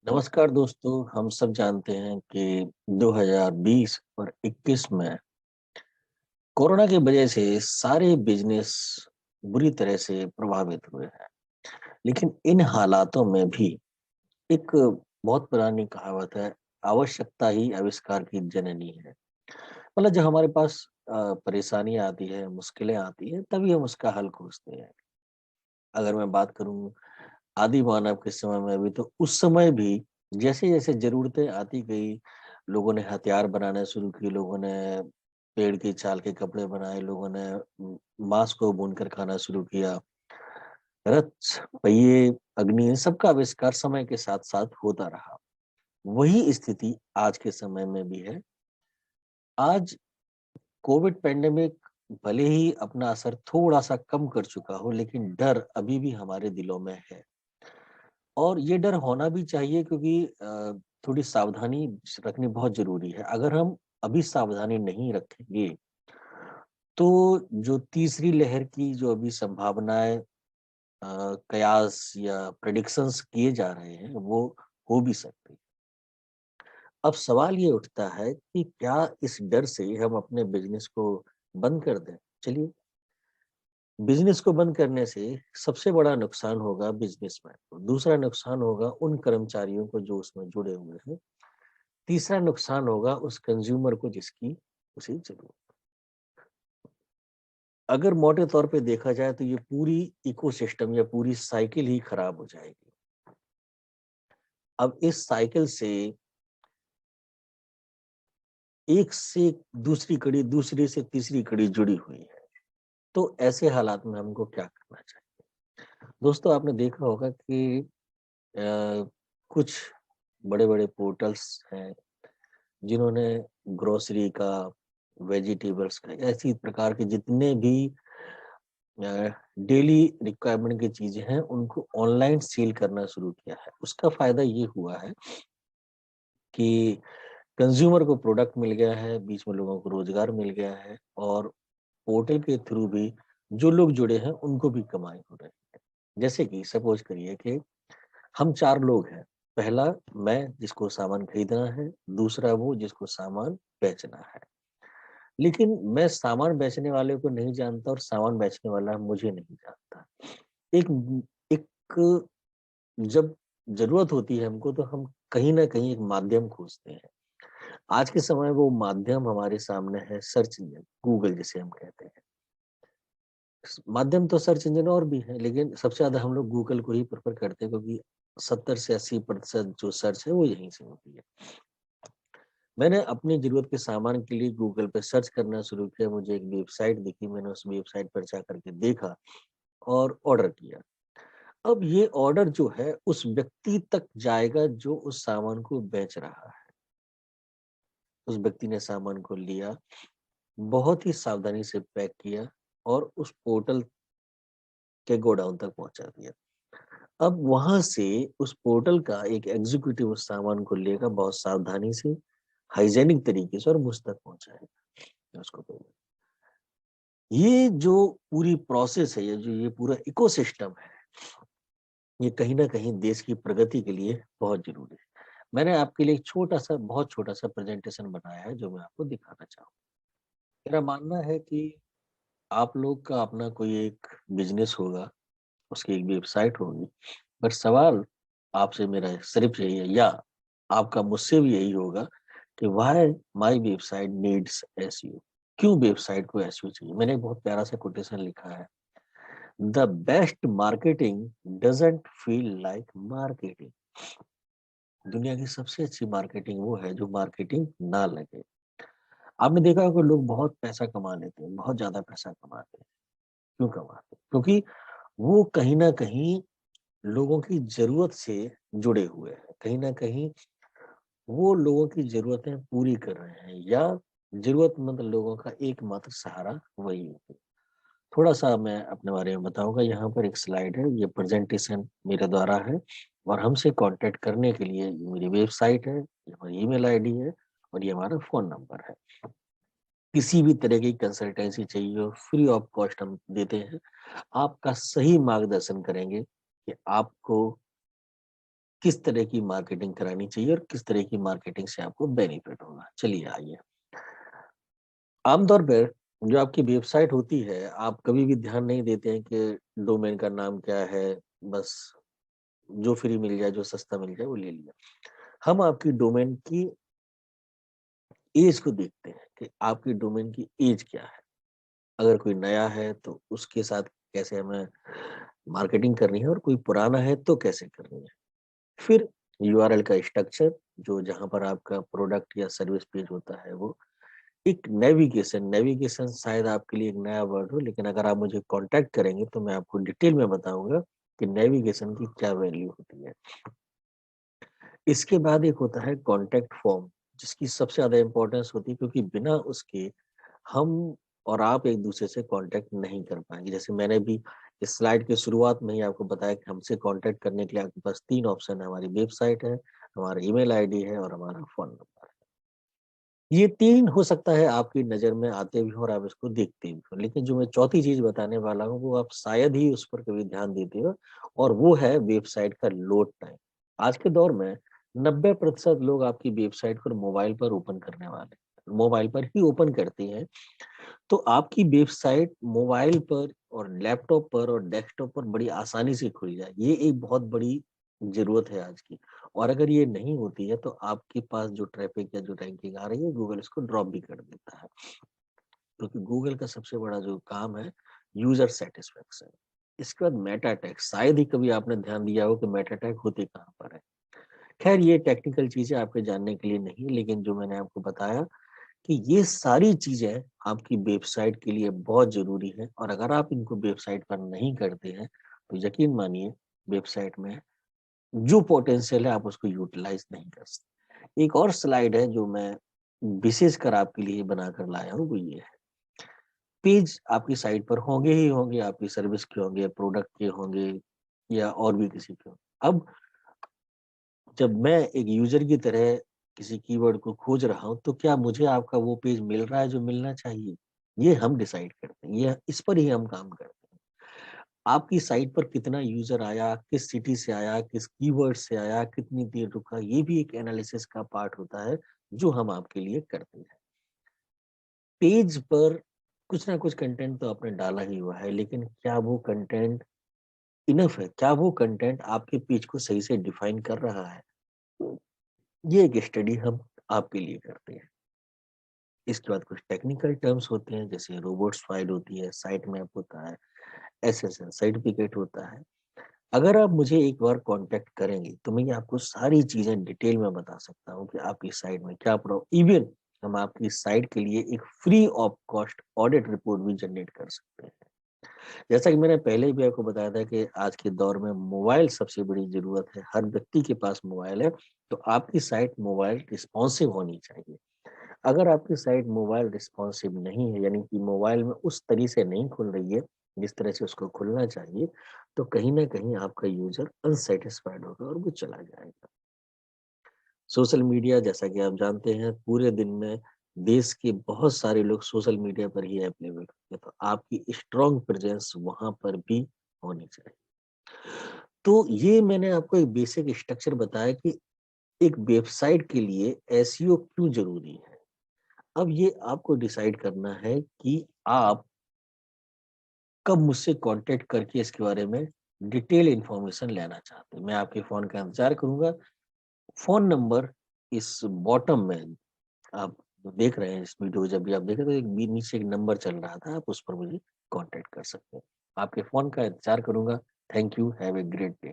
नमस्कार दोस्तों। हम सब जानते हैं कि 2020 और 21 में कोरोना की वजह से सारे बिजनेस बुरी तरह से प्रभावित हुए हैं। लेकिन इन हालातों में भी एक बहुत पुरानी कहावत है, आवश्यकता ही आविष्कार की जननी है। मतलब जब हमारे पास परेशानियां आती है, मुश्किलें आती है, तभी हम उसका हल खोजते हैं। अगर मैं बात करूं आदि मानव के समय में भी, तो उस समय भी जैसे जैसे जरूरतें आती गई, लोगों ने हथियार बनाना शुरू किए, लोगों ने पेड़ की छाल के कपड़े बनाए, लोगों ने मांस को भूनकर खाना शुरू किया। रथ, पहिए, अग्नि, इन सबका आविष्कार समय के साथ साथ होता रहा। वही स्थिति आज के समय में भी है। आज कोविड पेंडेमिक भले ही अपना असर थोड़ा सा कम कर चुका हो, लेकिन डर अभी भी हमारे दिलों में है। और ये डर होना भी चाहिए, क्योंकि थोड़ी सावधानी रखनी बहुत जरूरी है। अगर हम अभी सावधानी नहीं रखेंगे, तो जो तीसरी लहर की जो अभी संभावनाएं, कयास या प्रेडिक्शंस किए जा रहे हैं, वो हो भी सकते हैं। अब सवाल ये उठता है कि क्या इस डर से हम अपने बिजनेस को बंद कर दें। चलिए, बिजनेस को बंद करने से सबसे बड़ा नुकसान होगा बिजनेसमैन को, दूसरा नुकसान होगा उन कर्मचारियों को जो उसमें जुड़े हुए हैं, तीसरा नुकसान होगा उस कंज्यूमर को जिसकी उसे जरूरत। अगर मोटे तौर पे देखा जाए तो ये पूरी इकोसिस्टम या पूरी साइकिल ही खराब हो जाएगी। अब इस साइकिल से एक से दूसरी कड़ी, दूसरी से तीसरी कड़ी जुड़ी हुई है। तो ऐसे हालात में हमको क्या करना चाहिए? दोस्तों, आपने देखा होगा कि कुछ बड़े बड़े पोर्टल्स हैं जिन्होंने ग्रोसरी का, वेजिटेबल्स का, ऐसी प्रकार के जितने भी डेली रिक्वायरमेंट की चीजें हैं, उनको ऑनलाइन सेल करना शुरू किया है। उसका फायदा ये हुआ है कि कंज्यूमर को प्रोडक्ट मिल गया है, बीच में लोगों को रोजगार मिल गया है, और पोर्टल के थ्रू भी जो लोग जुड़े हैं उनको भी कमाई हो रही है। जैसे कि सपोज करिए कि हम चार लोग हैं। पहला मैं, जिसको सामान खरीदना है, दूसरा वो जिसको सामान बेचना है। लेकिन मैं सामान बेचने वाले को नहीं जानता और सामान बेचने वाला मुझे नहीं जानता। एक एक जब जरूरत होती है हमको, तो हम कहीं ना कहीं एक माध्यम खोजते हैं। आज के समय में वो माध्यम हमारे सामने है, सर्च इंजन, गूगल जिसे हम कहते हैं। माध्यम तो सर्च इंजन और भी है, लेकिन सबसे ज्यादा हम लोग गूगल को ही प्रेफर करते हैं, क्योंकि 70 से 80% जो सर्च है वो यहीं से होती है। मैंने अपनी जरूरत के सामान के लिए गूगल पे सर्च करना शुरू किया, मुझे एक वेबसाइट दिखी, मैंने उस वेबसाइट पर जा करके देखा और ऑर्डर किया। अब ये ऑर्डर जो है उस व्यक्ति तक जाएगा जो उस सामान को बेच रहा है। उस व्यक्ति ने सामान को लिया, बहुत ही सावधानी से पैक किया और उस पोर्टल के गोडाउन तक पहुंचा दिया। अब वहां से उस पोर्टल का एक एग्जीक्यूटिव उस सामान को लेगा, बहुत सावधानी से, हाइजेनिक तरीके से, और मुझ तक पहुंचाएगा उसको। ये जो पूरी प्रोसेस है, ये जो ये पूरा इकोसिस्टम है, ये कहीं ना कहीं देश की प्रगति के लिए बहुत जरूरी है। मैंने आपके लिए एक छोटा सा, बहुत छोटा सा प्रेजेंटेशन बनाया है जो मैं आपको दिखाना चाहूँ। मेरा मानना है कि आप लोग का अपना कोई एक बिजनेस होगा, उसकी एक वेबसाइट होगी, बट सवाल आपसे मेरा सिर्फ यही है, या आपका मुझसे भी यही होगा, कि why my website needs SEO. क्यों वेबसाइट को एसईओ चाहिए? मैंने एक बहुत प्यारा सा कोटेशन लिखा है, the best marketing doesn't feel like marketing. दुनिया की सबसे अच्छी मार्केटिंग वो है जो मार्केटिंग ना लगे। आपने देखा होगा लोग बहुत पैसा कमा लेते हैं, बहुत ज्यादा पैसा कमाते हैं। क्यों कमाते हैं? क्योंकि वो कहीं ना कहीं लोगों की जरूरत से जुड़े हुए हैं, कहीं ना कहीं वो लोगों की जरूरतें पूरी कर रहे हैं, या जरूरतमंद लोगों का एकमात्र सहारा वही है। थोड़ा सा मैं अपने बारे में बताऊंगा। यहाँ पर एक स्लाइड है, ये प्रेजेंटेशन मेरे द्वारा है, और हमसे कांटेक्ट करने के लिए ये मेरी वेबसाइट है, ये हमारी ईमेल आईडी है, और ये हमारा फोन नंबर है। किसी भी तरह की कंसल्टेंसी चाहिए हो, फ्री ऑफ कॉस्ट हम देते हैं। आपका सही मार्गदर्शन करेंगे कि आपको किस तरह की मार्केटिंग करानी चाहिए और किस तरह की मार्केटिंग से आपको बेनिफिट होगा। चलिए आइए। आमतौर पर जो आपकी वेबसाइट होती है, आप कभी भी ध्यान नहीं देते हैं कि डोमेन का नाम क्या है, बस जो फ्री मिल जाए, जो सस्ता मिल जाए वो ले लिया। हम आपकी डोमेन की एज को देखते हैं कि आपकी डोमेन की एज क्या है। अगर कोई नया है तो उसके साथ कैसे हमें मार्केटिंग करनी है, और कोई पुराना है तो कैसे करनी है। फिर यूआरएल का स्ट्रक्चर, जो जहाँ पर आपका प्रोडक्ट या सर्विस पेज होता है वो। एक नेविगेशन, नेविगेशन शायद आपके लिए एक नया वर्ड हो, लेकिन अगर आप मुझे कांटेक्ट करेंगे तो मैं आपको डिटेल में बताऊंगा कि नेविगेशन की क्या वैल्यू होती है। इसके बाद एक होता है कांटेक्ट फॉर्म, जिसकी सबसे ज्यादा इंपॉर्टेंस होती है, क्योंकि बिना उसके हम और आप एक दूसरे से कांटेक्ट नहीं कर पाएंगे। जैसे मैंने भी इस स्लाइड के शुरुआत में ही आपको बताया कि हमसे कांटेक्ट करने के लिए आपके पास 3 ऑप्शन है। हमारी वेबसाइट है, हमारा ईमेल आईडी है और हमारा फोन नंबर है। ये 3 हो सकता है आपकी नज़र में आते भी हो और आप इसको देखते भी हो, लेकिन जो मैं चौथी चीज़ बताने वाला हूँ वो आप शायद ही उस पर कभी ध्यान देते हो, और वो है वेबसाइट का लोड टाइम। आज के दौर में 90% लोग आपकी वेबसाइट पर मोबाइल पर ओपन करने वाले हैं, मोबाइल पर ही ओपन करते हैं। तो आपकी वेबसाइट मोबाइल पर और लैपटॉप पर और डेस्कटॉप पर बड़ी आसानी से खुल जाए, ये एक बहुत बड़ी ज़रूरत है आज की। और अगर ये नहीं होती है तो आपके पास जो ट्रैफिक या जो रैंकिंग आ रही है, गूगल इसको ड्रॉप भी कर देता है। क्योंकि गूगल का सबसे बड़ा जो काम है यूजर सेटिस्फेक्शन। इसके बाद मेटा टैग, शायद ही कभी आपने ध्यान दिया हो कि मेटा टैग होते कहाँ पर है। खैर ये टेक्निकल चीजें आपके जानने के लिए नहीं, लेकिन जो मैंने आपको बताया कि ये सारी चीजें आपकी वेबसाइट के लिए बहुत जरूरी है, और अगर आप इनको वेबसाइट पर नहीं करते हैं तो यकीन मानिए वेबसाइट में जो पोटेंशियल है आप उसको यूटिलाइज नहीं कर सकते। एक और स्लाइड है जो मैं विशेषकर आपके लिए बनाकर लाया हूँ, वो ये है। पेज आपकी साइट पर होंगे ही होंगे, आपकी सर्विस के होंगे, प्रोडक्ट के होंगे, या और भी किसी के होंगे। अब जब मैं एक यूजर की तरह किसी कीवर्ड को खोज रहा हूँ, तो क्या मुझे आपका वो पेज मिल रहा है जो मिलना चाहिए? ये हम डिसाइड करते हैं, ये इस पर ही हम काम करते हैं। आपकी साइट पर कितना यूजर आया, किस सिटी से आया, किस कीवर्ड से आया, कितनी देर रुका, ये भी एक एनालिसिस का पार्ट होता है जो हम आपके लिए करते हैं। पेज पर कुछ ना कुछ कंटेंट तो आपने डाला ही हुआ है, लेकिन क्या वो कंटेंट इनफ है? क्या वो कंटेंट आपके पेज को सही से डिफाइन कर रहा है? तो ये एक स्टडी हम आपके लिए करते हैं। इसके बाद कुछ टेक्निकल टर्म्स होते हैं, जैसे रोबोट्स फाइल होती है, साइट मैप होता है, एसएसएल सर्टिफिकेट होता है। अगर आप मुझे एक बार कांटेक्ट करेंगे तो मैं ये आपको सारी चीजें डिटेल में बता सकता हूँ कि आपकी साइट में क्या प्रॉब्लम। इवन हम आपकी साइट के लिए एक free of cost audit report भी जनरेट कर सकते हैं। जैसा कि मैंने पहले भी आपको बताया था कि आज के दौर में मोबाइल सबसे बड़ी जरूरत है, हर व्यक्ति के पास मोबाइल है। तो आपकी साइट मोबाइल रिस्पॉन्सिव होनी चाहिए। अगर आपकी साइट मोबाइल रिस्पॉन्सिव नहीं है, यानी कि मोबाइल में उस तरीके से नहीं खुल रही है जिस तरह से उसको खुलना चाहिए, तो कहीं ना कहीं आपका यूजर अनसेटिस्फाइड होगा और वो चला जाएगा। सोशल मीडिया, जैसा कि आप जानते हैं, पूरे दिन में देश के बहुत सारे लोग सोशल मीडिया पर ही अवेलेबल होते हैं, तो आपकी स्ट्रॉन्ग प्रेजेंस वहां पर भी होनी चाहिए। तो ये मैंने आपको एक बेसिक स्ट्रक्चर बताया कि एक वेबसाइट के लिए एसईओ क्यों जरूरी है। अब ये आपको डिसाइड करना है कि आप कब मुझसे कांटेक्ट करके इसके बारे में डिटेल इंफॉर्मेशन लेना चाहते हैं। मैं आपके फोन का इंतजार करूंगा। फोन नंबर इस बॉटम में आप जो देख रहे हैं इस वीडियो, जब भी आप देखें तो एक नीचे एक नंबर चल रहा था, आप उस पर मुझे कांटेक्ट कर सकते हैं। आपके फोन का इंतजार करूंगा। Thank you, have a great day.